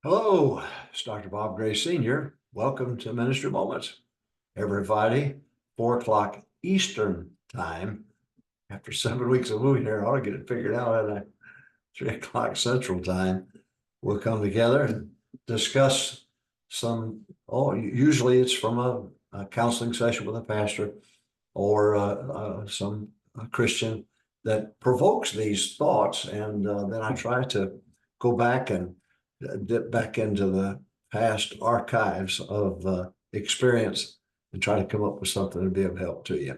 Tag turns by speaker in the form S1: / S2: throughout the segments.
S1: Hello, it's Dr. Bob Gray Sr. Welcome to Ministry Moments. Every Friday, 4 o'clock Eastern Time. After 7 weeks of moving here, I ought to get it figured out at 3 o'clock Central Time. We'll come together and discuss usually it's from a counseling session with a pastor or some Christian that provokes these thoughts. And then I try to go back and dip back into the past archives of experience and try to come up with something to be of help to you.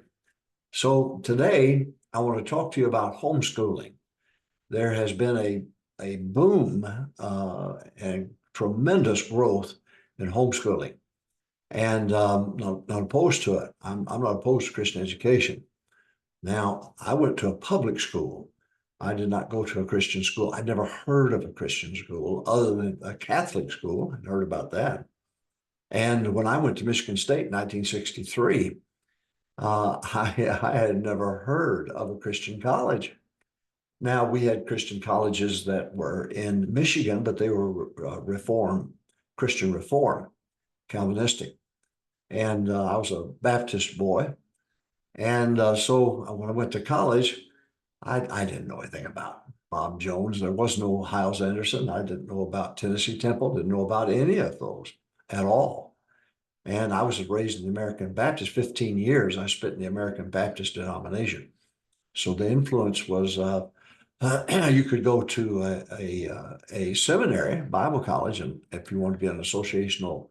S1: So today, I want to talk to you about homeschooling. There has been a boom and tremendous growth in homeschooling. And not opposed to it. I'm not opposed to Christian education. Now, I went to a public school. I did not go to a Christian school. I'd never heard of a Christian school other than a Catholic school. I'd heard about that. And when I went to Michigan State in 1963, I had never heard of a Christian college. Now, we had Christian colleges that were in Michigan, but they were Christian Reform, Calvinistic. And I was a Baptist boy. And so when I went to college, I didn't know anything about Bob Jones. There was no Hiles Anderson. I didn't know about Tennessee Temple, didn't know about any of those at all. And I was raised in the American Baptist. 15 years I spent in the American Baptist denomination. So the influence was you could go to a seminary, Bible college, and if you want to be an associational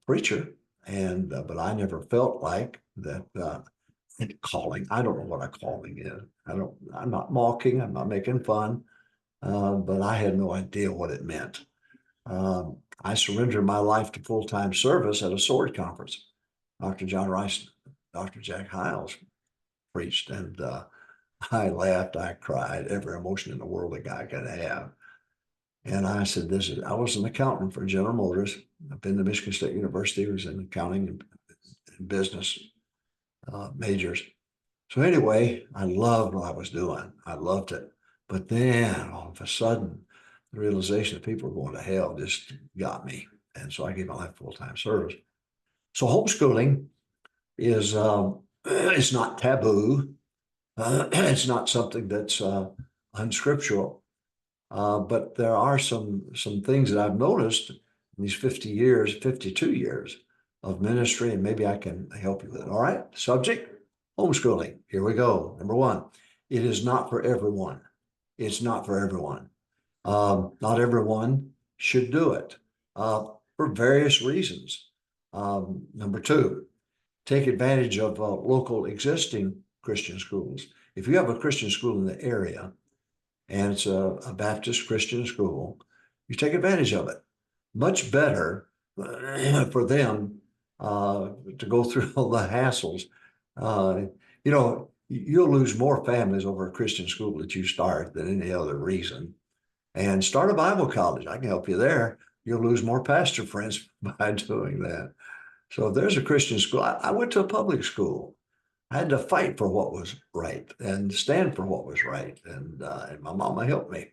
S1: preacher, and but I never felt like that calling. I don't know what a calling is. I'm not mocking. I'm not making fun. But I had no idea what it meant. I surrendered my life to full-time service at a sword conference. Dr. John Rice, Dr. Jack Hiles preached, and I laughed, I cried, every emotion in the world a guy could have. And I said, I was an accountant for General Motors. I've been to Michigan State University, was in accounting and business majors. So anyway, I loved what I was doing. I loved it. But then all of a sudden, the realization that people were going to hell just got me. And so I gave my life full-time service. So homeschooling is it's not taboo. It's not something that's unscriptural. But there are some things that I've noticed in these 50 years, 52 years of ministry, and maybe I can help you with it. All right. Subject, homeschooling. Here we go. Number one, it is not for everyone. It's not for everyone. Not everyone should do it for various reasons. Number two, take advantage of local existing Christian schools. If you have a Christian school in the area, and it's a Baptist Christian school, you take advantage of it. Much better for them to go through all the hassles. Uh, you'll lose more families over a Christian school that you start than any other reason. And start a Bible college. I can help you there. You'll lose more pastor friends by doing that. So if there's a Christian school, I went to a public school. I had to fight for what was right and stand for what was right. And my mama helped me.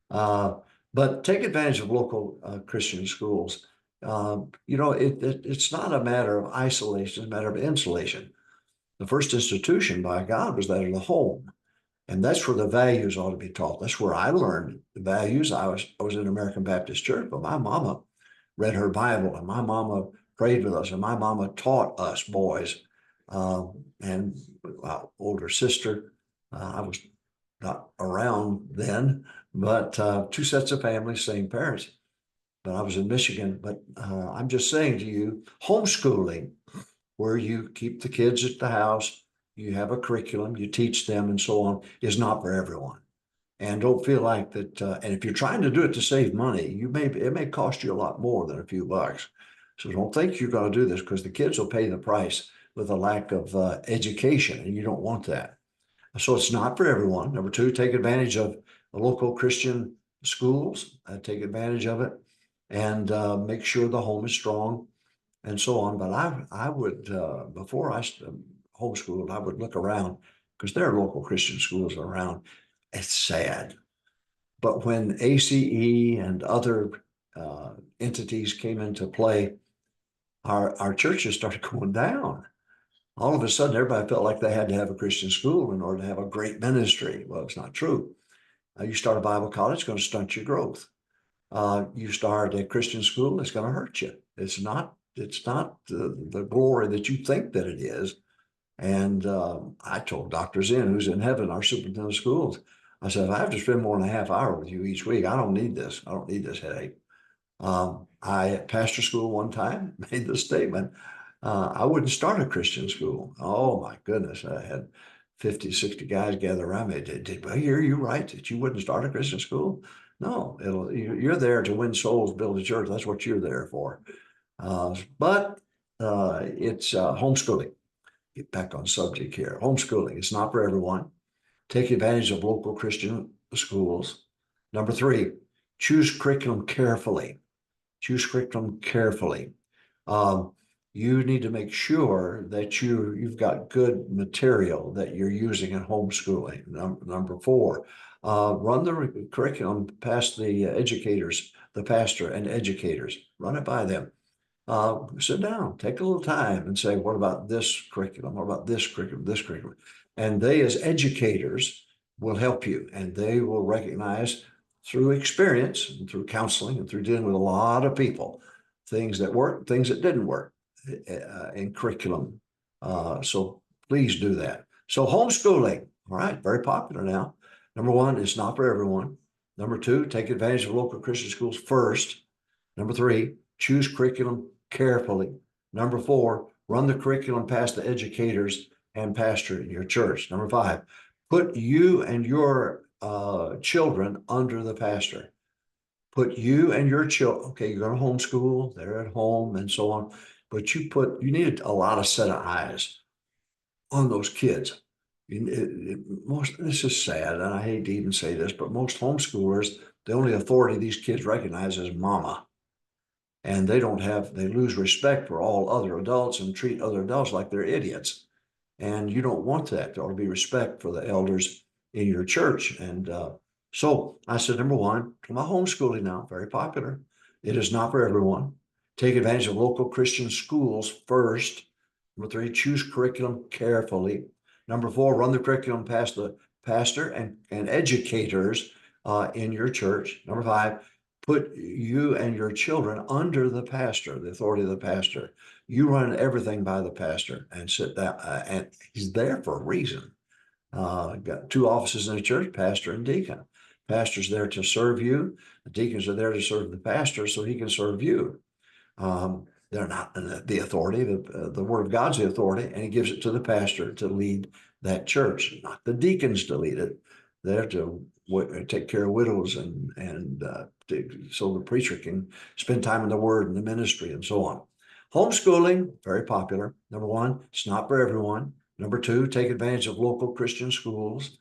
S1: Uh, but take advantage of local Christian schools. It's not a matter of isolation, it's a matter of insulation. The first institution by God was that of the home. And that's where the values ought to be taught. That's where I learned the values. I was in American Baptist Church, but my mama read her Bible and my mama prayed with us and my mama taught us boys. And my older sister, I was not around then, but two sets of families, same parents. But I was in Michigan. But I'm just saying to you, homeschooling, where you keep the kids at the house, you have a curriculum, you teach them, and so on, is not for everyone. And don't feel like that. And if you're trying to do it to save money, it may cost you a lot more than a few bucks. So don't think you're going to do this because the kids will pay the price with a lack of education, and you don't want that. So it's not for everyone. Number two, take advantage of the local Christian schools, take advantage of it, and make sure the home is strong and so on. But I would, before I homeschooled, I would look around because there are local Christian schools around. It's sad. But when ACE and other entities came into play, our churches started going down. All of a sudden, everybody felt like they had to have a Christian school in order to have a great ministry. Well, it's not true. You start a Bible college, it's going to stunt your growth. You start a Christian school, it's going to hurt you. It's not the glory that you think that it is. And I told Dr. Zen, who's in heaven, our superintendent of schools, I said, if I have to spend more than a half hour with you each week, I don't need this. I don't need this headache. I at pastor school one time made the statement, I wouldn't start a Christian school. Oh my goodness. I had 50, 60 guys gather around me. Did I hear you right that you wouldn't start a Christian school? No, you're there to win souls, build a church. That's what you're there for. But it's homeschooling. Get back on subject here. Homeschooling. It's not for everyone. Take advantage of local Christian schools. Number 3, choose curriculum carefully. Choose curriculum carefully. You need to make sure that you've got good material that you're using in homeschooling. Number 4, run the curriculum past the educators, the pastor and educators. Run it by them. Sit down, take a little time and say, what about this curriculum? What about this curriculum, this curriculum? And they, as educators, will help you, and they will recognize through experience and through counseling and through dealing with a lot of people, things that work, things that didn't work in curriculum. So please do that. So homeschooling, all right, very popular now. Number 1, it's not for everyone. Number 2, take advantage of local Christian schools first. Number 3, choose curriculum carefully. Number 4, run the curriculum past the educators and pastor in your church. Number 5, put you and your children under the pastor. Put you and your children, okay, you're going to homeschool, they're at home and so on, but you need a lot of set of eyes on those kids. This is sad, and I hate to even say this, but most homeschoolers, the only authority these kids recognize is mama. And they lose respect for all other adults and treat other adults like they're idiots. And you don't want that. There ought to be respect for the elders in your church. And so I said, number 1, my homeschooling now, very popular. It is not for everyone. Take advantage of local Christian schools first. Number 3, choose curriculum carefully. Number 4, run the curriculum past the pastor and educators in your church. Number 5, put you and your children under the pastor, the authority of the pastor. You run everything by the pastor and sit down, and he's there for a reason. Got 2 offices in the church, pastor and deacon. Pastor's there to serve you. The deacons are there to serve the pastor so he can serve you. They're not the authority. The word of God's the authority, and he gives it to the pastor to lead that church, not the deacons to lead it. They're to take care of widows and so the preacher can spend time in the word and the ministry and so on. Homeschooling, very popular. Number 1, it's not for everyone. Number 2, take advantage of local Christian schools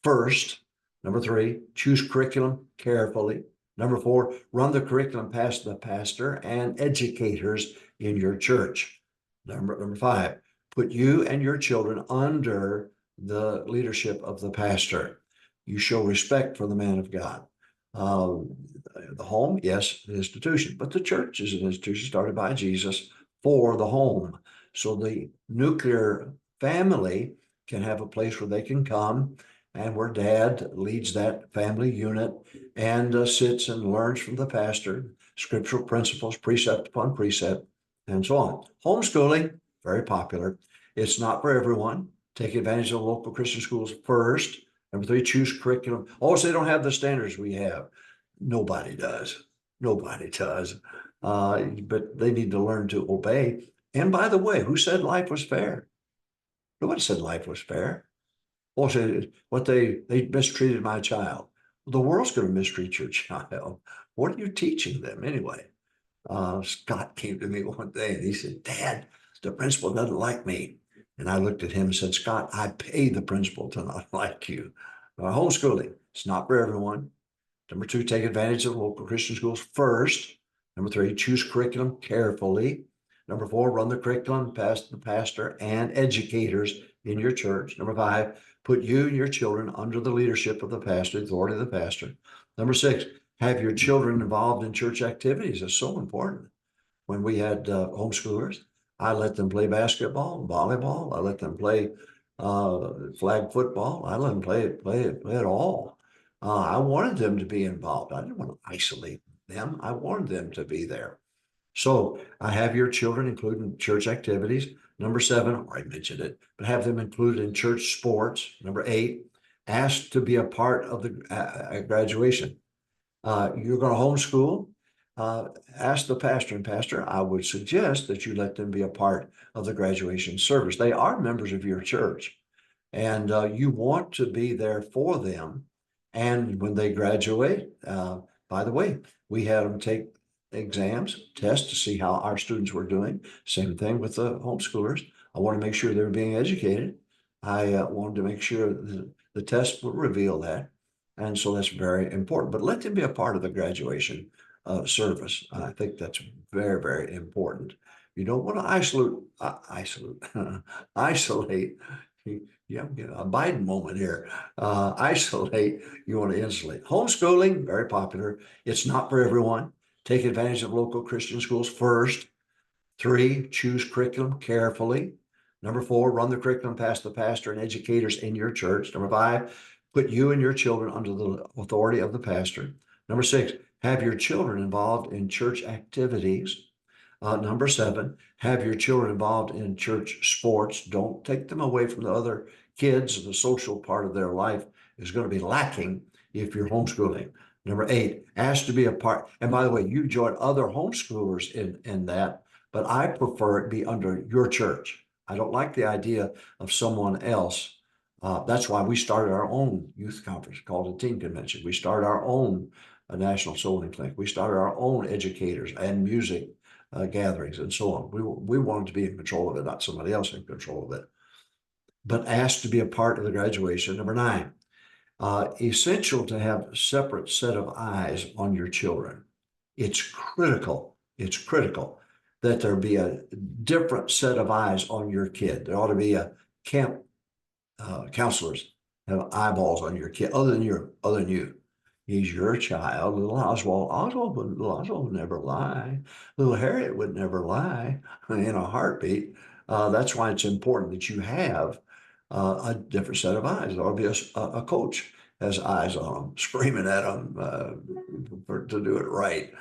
S1: first. Number 3, choose curriculum carefully. Number 4, run the curriculum past the pastor and educators in your church. Number 5, put you and your children under the leadership of the pastor. You show respect for the man of God. The home, yes, an institution, but the church is an institution started by Jesus for the home. So the nuclear family can have a place where they can come and where dad leads that family unit and sits and learns from the pastor, scriptural principles, precept upon precept, and so on. Homeschooling, very popular. It's not for everyone. Take advantage of local Christian schools first. Number 3, choose curriculum. Also, they don't have the standards we have. Nobody does. Nobody does. But they need to learn to obey. And by the way, who said life was fair? Nobody said life was fair. Also, they mistreated my child. The world's going to mistreat your child. What are you teaching them anyway? Scott came to me one day and he said, Dad, the principal doesn't like me. And I looked at him and said, Scott, I pay the principal to not like you. Homeschooling, it's not for everyone. Number 2, take advantage of local Christian schools first. Number 3, choose curriculum carefully. Number 4, run the curriculum past the pastor and educators in your church. Number 5, put you and your children under the leadership of the pastor, the authority of the pastor. Number 6, have your children involved in church activities. It's so important. When we had homeschoolers, I let them play basketball, volleyball. I let them play flag football. I let them play it all. I wanted them to be involved. I didn't want to isolate them. I wanted them to be there. So I have your children included in church activities. Number 7, or I mentioned it, but have them included in church sports. Number 8, ask to be a part of the graduation. You're going to homeschool. Ask the pastor, and pastor, I would suggest that you let them be a part of the graduation service. They are members of your church, and you want to be there for them. And when they graduate, by the way, we had them take exams, tests to see how our students were doing. Same thing with the homeschoolers. I want to make sure they're being educated. I wanted to make sure the test would reveal that. And so that's very important. But let them be a part of the graduation service. I think that's very, very important. You don't want to isolate. Yeah, a Biden moment here. Isolate, you want to insulate. Homeschooling, very popular. It's not for everyone. Take advantage of local Christian schools first. 3, choose curriculum carefully. Number 4, run the curriculum past the pastor and educators in your church. Number 5, put you and your children under the authority of the pastor. Number 6, have your children involved in church activities. Number 7, have your children involved in church sports. Don't take them away from the other kids. The social part of their life is going to be lacking if you're homeschooling. Number 8, ask to be a part. And by the way, you join other homeschoolers in that, but I prefer it be under your church. I don't like the idea of someone else. That's why we started our own youth conference called a teen convention. We started our own national souling clinic. We started our own educators and music gatherings and so on. We wanted to be in control of it, not somebody else in control of it. But asked to be a part of the graduation. Number 9, essential to have a separate set of eyes on your children. It's critical. It's critical that there be a different set of eyes on your kid. There ought to be a camp counselors have eyeballs on your kid other than you. He's your child, little Oswald. Little Oswald would never lie. Little Harriet would never lie in a heartbeat. That's why it's important that you have a different set of eyes. There ought to be a coach has eyes on them, screaming at them to do it right.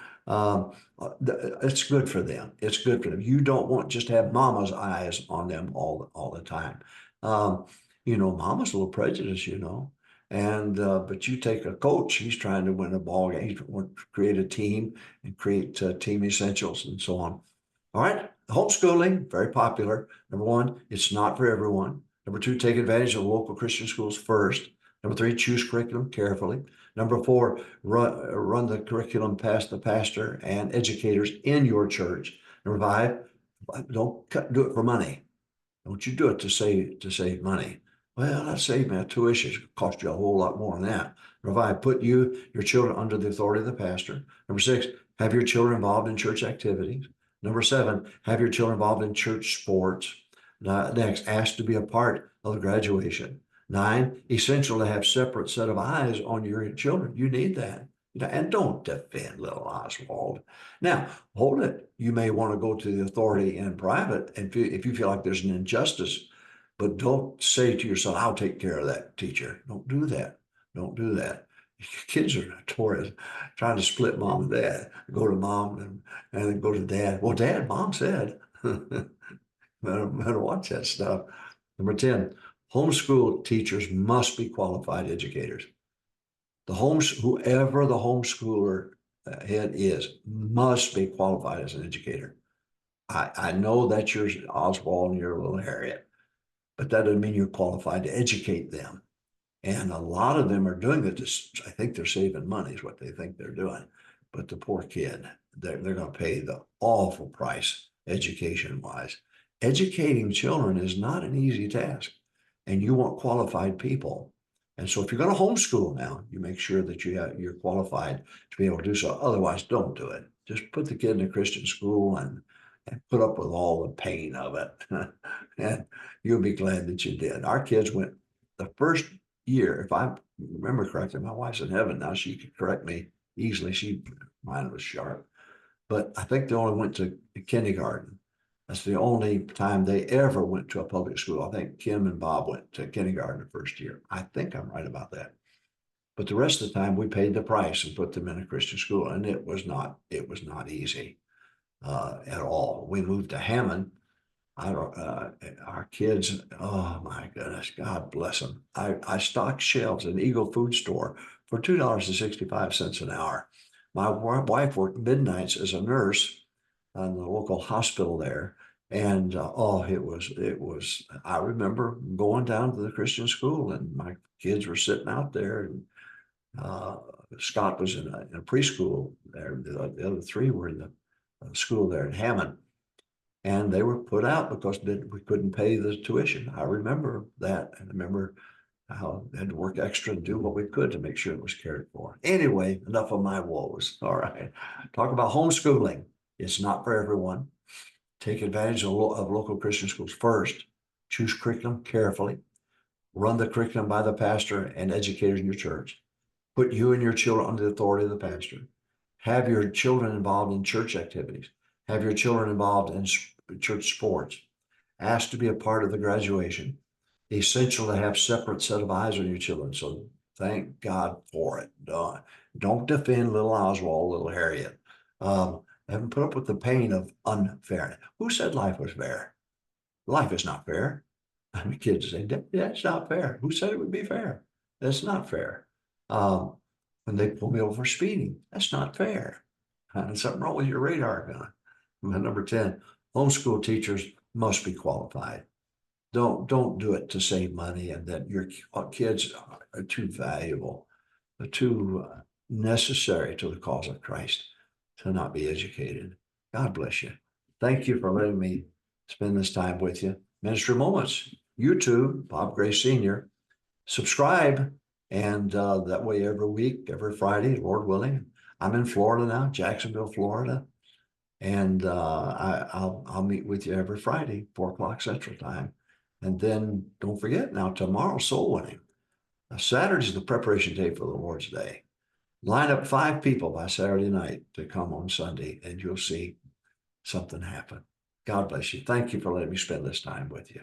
S1: It's good for them. It's good for them. You don't want just to have mama's eyes on them all the time. Mama's a little prejudiced, and but you take a coach, he's trying to win a ball game. He's want to create a team and create team essentials and so on. All right, homeschooling, very popular. Number 1, it's not for everyone. Number 2, take advantage of local Christian schools first. Number 3, choose curriculum carefully. Number 4, run the curriculum past the pastor and educators in your church. Number 5, don't do it for money. Don't you do it to save money. Well, not save my tuition. It cost you a whole lot more than that. Number 5, put your children under the authority of the pastor. Number 6, have your children involved in church activities. Number 7, have your children involved in church sports. Next, ask to be a part of the graduation. 9, essential to have separate set of eyes on your children. You need that. And don't defend little Oswald. Now, hold it. You may want to go to the authority in private and if you feel like there's an injustice, but don't say to yourself, I'll take care of that teacher. Don't do that. Don't do that. Kids are notorious trying to split mom and dad. Go to mom and then go to dad. Well, dad, mom said. Better watch that stuff. Number 10, homeschool teachers must be qualified educators. Whoever the homeschooler head is must be qualified as an educator. I know that's your Oswald and your little Harriet, but that doesn't mean you're qualified to educate them. And a lot of them are doing it. I think they're saving money is what they think they're doing. But the poor kid, they're going to pay the awful price education-wise. Educating children is not an easy task, and you want qualified people. And so if you're going to homeschool now, you make sure that you're qualified to be able to do so. Otherwise, don't do it. Just put the kid in a Christian school and put up with all the pain of it. And you'll be glad that you did. Our kids went the first year, if I remember correctly, my wife's in heaven now, she could correct me easily. Mine was sharp, but I think they only went to kindergarten. That's the only time they ever went to a public school. I think Kim and Bob went to kindergarten the first year. I think I'm right about that. But the rest of the time we paid the price and put them in a Christian school, and it was not easy at all. We moved to Hammond. I don't, our kids, oh my goodness, God bless them. I stocked shelves in Eagle Food Store for $2.65 an hour. My wife worked midnights as a nurse in the local hospital there. And I remember going down to the Christian school and my kids were sitting out there, and uh, Scott was in a preschool there. The other three were in the school there in Hammond, and they were put out because we couldn't pay the tuition. I remember that, and I remember how I had to work extra and do what we could to make sure it was cared for. Anyway, enough of my woes. All right, talk about homeschooling. It's not for everyone. Take advantage of local Christian schools first. Choose curriculum carefully. Run the curriculum by the pastor and educators in your church. Put you and your children under the authority of the pastor. Have your children involved in church activities. Have your children involved in church sports. Ask to be a part of the graduation. Essential to have separate set of eyes on your children. So thank God for it. Don't defend little Oswald, little Harriet. Haven't put up with the pain of unfairness. Who said life was fair? Life is not fair. I mean, kids say, yeah, it's not fair. Who said it would be fair? That's not fair. When they pull me over for speeding, that's not fair. And something wrong with your radar gun. And number 10, homeschool teachers must be qualified. Don't do it to save money and that your kids are too valuable, too necessary to the cause of Christ to not be educated. God bless you. Thank you for letting me spend this time with you. Ministry Moments, YouTube, Bob Gray Sr. Subscribe, and that way every week, every Friday, Lord willing. I'm in Florida now, Jacksonville, Florida. And I'll meet with you every Friday, 4 o'clock Central Time. And then don't forget now, tomorrow, soul winning. Saturday's the preparation day for the Lord's Day. Line up 5 people by Saturday night to come on Sunday, and you'll see something happen. God bless you. Thank you for letting me spend this time with you.